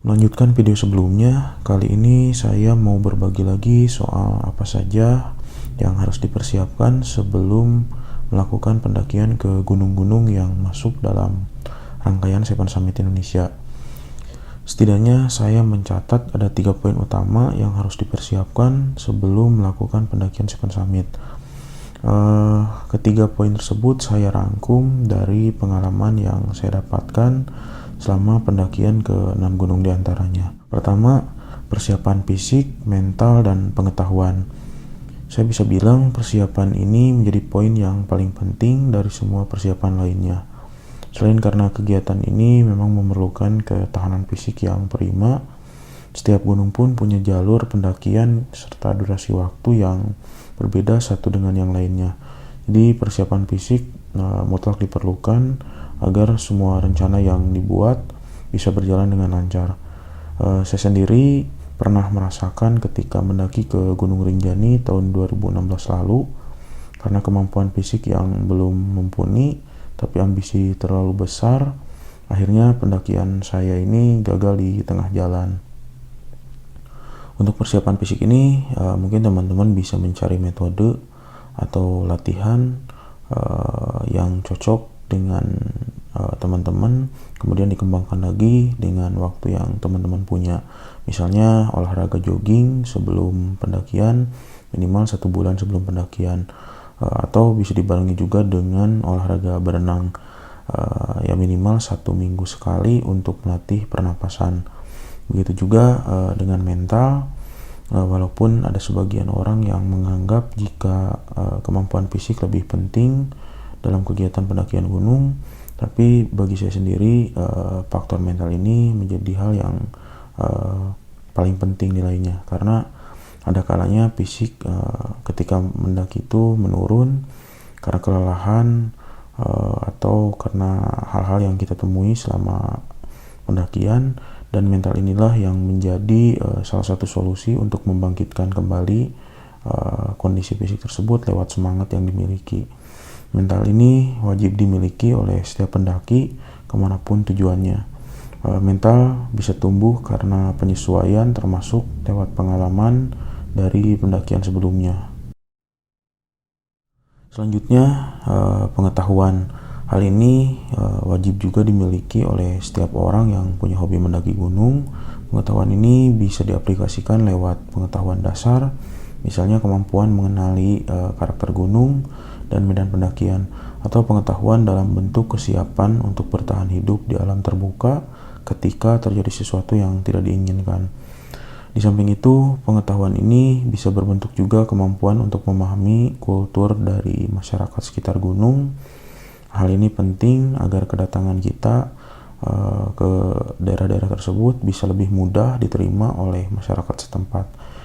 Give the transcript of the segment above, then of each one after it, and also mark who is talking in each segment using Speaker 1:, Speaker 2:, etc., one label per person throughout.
Speaker 1: Melanjutkan video sebelumnya, kali ini saya mau berbagi lagi soal apa saja yang harus dipersiapkan sebelum melakukan pendakian ke gunung-gunung yang masuk dalam rangkaian Seven Summit Indonesia. Setidaknya saya mencatat ada 3 poin utama yang harus dipersiapkan sebelum melakukan pendakian Seven Summit. Ketiga poin tersebut saya rangkum dari pengalaman yang saya dapatkan selama pendakian ke 6 gunung diantaranya. Pertama, persiapan fisik, mental, dan pengetahuan. Saya bisa bilang persiapan ini menjadi poin yang paling penting dari semua persiapan lainnya. Selain karena kegiatan ini memang memerlukan ketahanan fisik yang prima, setiap gunung pun punya jalur pendakian serta durasi waktu yang berbeda satu dengan yang lainnya. Jadi persiapan fisik mutlak diperlukan agar semua rencana yang dibuat bisa berjalan dengan lancar. Saya sendiri pernah merasakan ketika mendaki ke Gunung Rinjani tahun 2016 lalu, karena kemampuan fisik yang belum mumpuni tapi ambisi terlalu besar, akhirnya pendakian saya ini gagal di tengah jalan. Untuk persiapan fisik ini mungkin teman-teman bisa mencari metode atau latihan yang cocok dengan teman-teman, kemudian dikembangkan lagi dengan waktu yang teman-teman punya. Misalnya olahraga jogging sebelum pendakian minimal 1 bulan sebelum pendakian, atau bisa dibarengi juga dengan olahraga berenang ya minimal 1 minggu sekali untuk melatih pernapasan. Begitu juga dengan mental, walaupun ada sebagian orang yang menganggap jika kemampuan fisik lebih penting dalam kegiatan pendakian gunung, tapi bagi saya sendiri faktor mental ini menjadi hal yang paling penting nilainya, karena ada kalanya fisik ketika mendaki itu menurun karena kelelahan atau karena hal-hal yang kita temui selama pendakian, dan mental inilah yang menjadi salah satu solusi untuk membangkitkan kembali kondisi fisik tersebut lewat semangat yang dimiliki. Mental ini wajib dimiliki oleh setiap pendaki kemanapun tujuannya. Mental bisa tumbuh karena penyesuaian, termasuk lewat pengalaman dari pendakian sebelumnya. Selanjutnya, pengetahuan. Hal ini wajib juga dimiliki oleh setiap orang yang punya hobi mendaki gunung. Pengetahuan ini bisa diaplikasikan lewat pengetahuan dasar, misalnya kemampuan mengenali karakter gunung dan medan pendakian, atau pengetahuan dalam bentuk kesiapan untuk bertahan hidup di alam terbuka ketika terjadi sesuatu yang tidak diinginkan. Di samping itu, pengetahuan ini bisa berbentuk juga kemampuan untuk memahami kultur dari masyarakat sekitar gunung. Hal ini penting agar kedatangan kita ke daerah-daerah tersebut bisa lebih mudah diterima oleh masyarakat setempat.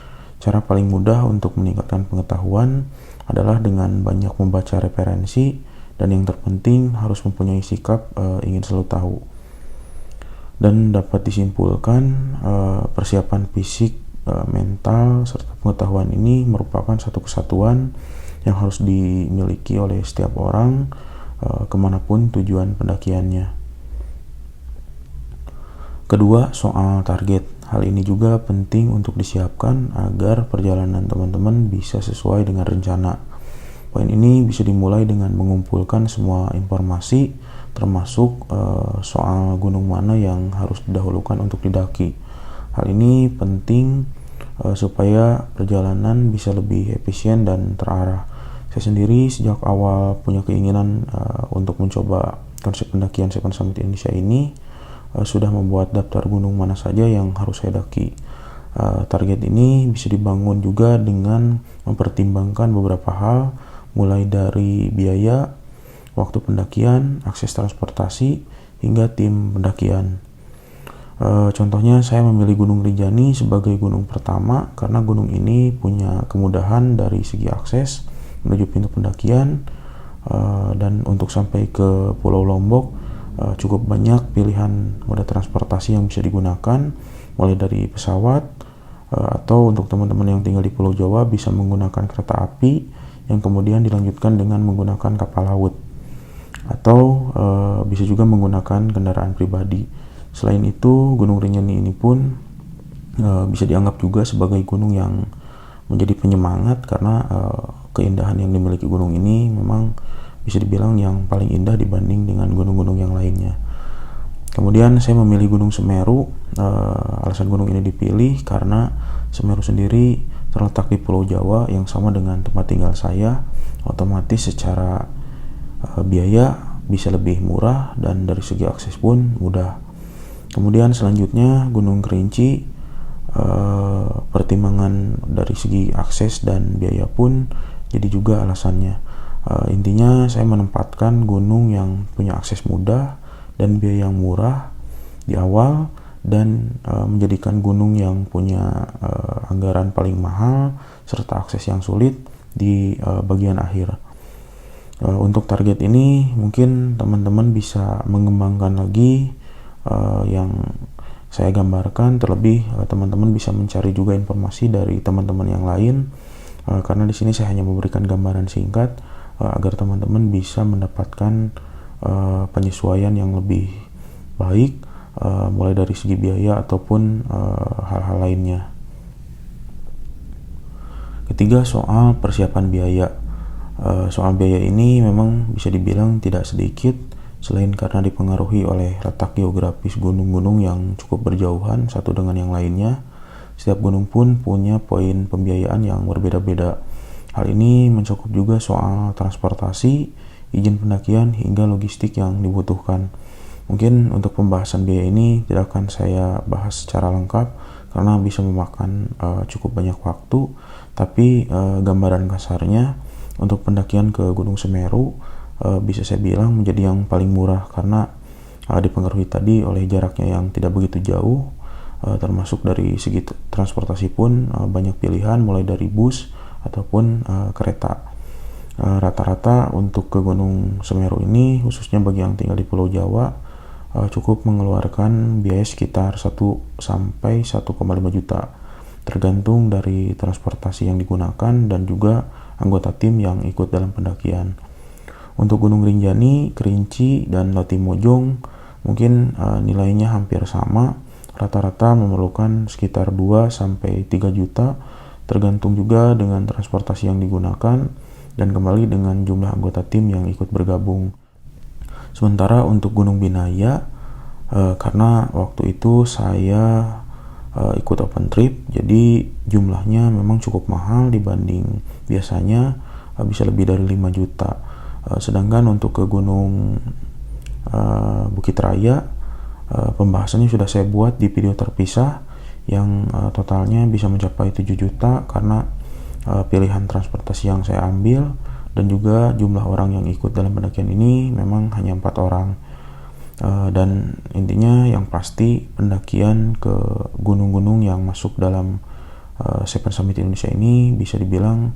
Speaker 1: Cara paling mudah untuk meningkatkan pengetahuan adalah dengan banyak membaca referensi, dan yang terpenting harus mempunyai sikap ingin selalu tahu. Dan dapat disimpulkan persiapan fisik, mental, serta pengetahuan ini merupakan satu kesatuan yang harus dimiliki oleh setiap orang kemanapun tujuan pendakiannya. Kedua, soal target. Hal ini juga penting untuk disiapkan agar perjalanan teman-teman bisa sesuai dengan rencana. Poin ini bisa dimulai dengan mengumpulkan semua informasi, termasuk soal gunung mana yang harus didahulukan untuk didaki. Hal ini penting supaya perjalanan bisa lebih efisien dan terarah. Saya sendiri sejak awal punya keinginan untuk mencoba konsep pendakian Seven Summit Indonesia ini, sudah membuat daftar gunung mana saja yang harus saya daki. Target ini bisa dibangun juga dengan mempertimbangkan beberapa hal, mulai dari biaya, waktu pendakian, akses transportasi, hingga tim pendakian. Contohnya saya memilih Gunung Rinjani sebagai gunung pertama karena gunung ini punya kemudahan dari segi akses menuju pintu pendakian, dan untuk sampai ke Pulau Lombok cukup banyak pilihan moda transportasi yang bisa digunakan, mulai dari pesawat, atau untuk teman-teman yang tinggal di Pulau Jawa bisa menggunakan kereta api yang kemudian dilanjutkan dengan menggunakan kapal laut, atau bisa juga menggunakan kendaraan pribadi. Selain itu, Gunung Rinjani ini pun bisa dianggap juga sebagai gunung yang menjadi penyemangat karena keindahan yang dimiliki gunung ini memang bisa dibilang yang paling indah dibanding dengan gunung-gunung yang lainnya. Kemudian saya memilih Gunung Semeru. Alasan gunung ini dipilih karena Semeru sendiri terletak di Pulau Jawa yang sama dengan tempat tinggal saya. Otomatis secara biaya bisa lebih murah dan dari segi akses pun mudah. Kemudian selanjutnya Gunung Kerinci, pertimbangan dari segi akses dan biaya pun jadi juga alasannya. Intinya saya menempatkan gunung yang punya akses mudah dan biaya yang murah di awal, dan menjadikan gunung yang punya anggaran paling mahal serta akses yang sulit di bagian akhir. Untuk target ini mungkin teman-teman bisa mengembangkan lagi yang saya gambarkan. Terlebih teman-teman bisa mencari juga informasi dari teman-teman yang lain, karena di sini saya hanya memberikan gambaran singkat agar teman-teman bisa mendapatkan penyesuaian yang lebih baik, mulai dari segi biaya ataupun hal-hal lainnya. Ketiga, soal persiapan biaya. Soal biaya ini memang bisa dibilang tidak sedikit, selain karena dipengaruhi oleh letak geografis gunung-gunung yang cukup berjauhan satu dengan yang lainnya. Setiap gunung pun punya poin pembiayaan yang berbeda-beda. Hal ini mencakup juga soal transportasi, izin pendakian, hingga logistik yang dibutuhkan. Mungkin untuk pembahasan biaya ini tidak akan saya bahas secara lengkap karena bisa memakan cukup banyak waktu, tapi gambaran kasarnya untuk pendakian ke Gunung Semeru bisa saya bilang menjadi yang paling murah karena dipengaruhi tadi oleh jaraknya yang tidak begitu jauh, termasuk dari segi transportasi pun banyak pilihan mulai dari bus ataupun kereta. Rata-rata untuk ke Gunung Semeru ini, khususnya bagi yang tinggal di Pulau Jawa, cukup mengeluarkan biaya sekitar 1 sampai 1,5 juta, tergantung dari transportasi yang digunakan dan juga anggota tim yang ikut dalam pendakian. Untuk Gunung Rinjani, Kerinci, dan Latimojong mungkin nilainya hampir sama, rata-rata memerlukan sekitar 2 sampai 3 juta, tergantung juga dengan transportasi yang digunakan dan kembali dengan jumlah anggota tim yang ikut bergabung. Sementara untuk Gunung Binaya, karena waktu itu saya ikut open trip, jadi jumlahnya memang cukup mahal dibanding biasanya, bisa lebih dari 5 juta. Sedangkan untuk ke Gunung Bukit Raya, pembahasannya sudah saya buat di video terpisah yang totalnya bisa mencapai 7 juta karena pilihan transportasi yang saya ambil dan juga jumlah orang yang ikut dalam pendakian ini memang hanya 4 orang. Dan intinya yang pasti pendakian ke gunung-gunung yang masuk dalam Seven Summit Indonesia ini bisa dibilang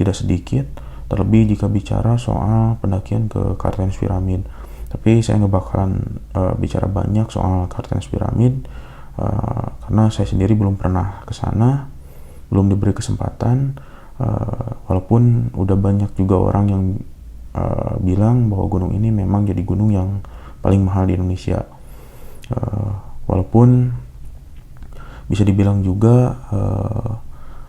Speaker 1: tidak sedikit, terlebih jika bicara soal pendakian ke Kartens Pyramid. Tapi saya nggak bakalan bicara banyak soal Kartens Pyramid karena saya sendiri belum pernah ke sana, belum diberi kesempatan, walaupun udah banyak juga orang yang bilang bahwa gunung ini memang jadi gunung yang paling mahal di Indonesia. Walaupun bisa dibilang juga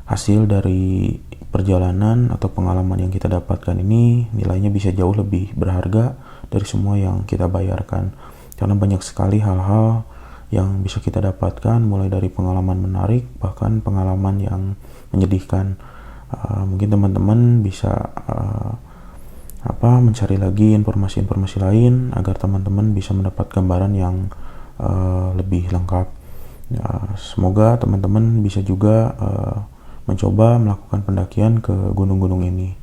Speaker 1: hasil dari perjalanan atau pengalaman yang kita dapatkan ini nilainya bisa jauh lebih berharga dari semua yang kita bayarkan, karena banyak sekali hal-hal yang bisa kita dapatkan, mulai dari pengalaman menarik bahkan pengalaman yang menyedihkan. Mungkin teman-teman bisa mencari lagi informasi-informasi lain agar teman-teman bisa mendapat gambaran yang lebih lengkap. Semoga teman-teman bisa juga mencoba melakukan pendakian ke gunung-gunung ini.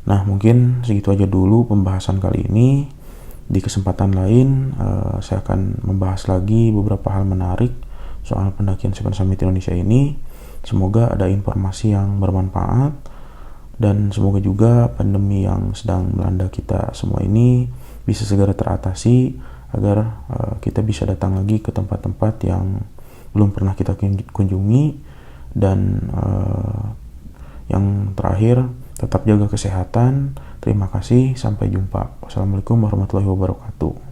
Speaker 1: Nah, mungkin segitu aja dulu pembahasan kali ini. Di kesempatan lain saya akan membahas lagi beberapa hal menarik soal pendakian Seven Summit Indonesia ini. Semoga ada informasi yang bermanfaat, dan semoga juga pandemi yang sedang melanda kita semua ini bisa segera teratasi agar kita bisa datang lagi ke tempat-tempat yang belum pernah kita kunjungi. Dan yang terakhir, tetap jaga kesehatan. Terima kasih, sampai jumpa. Wassalamualaikum warahmatullahi wabarakatuh.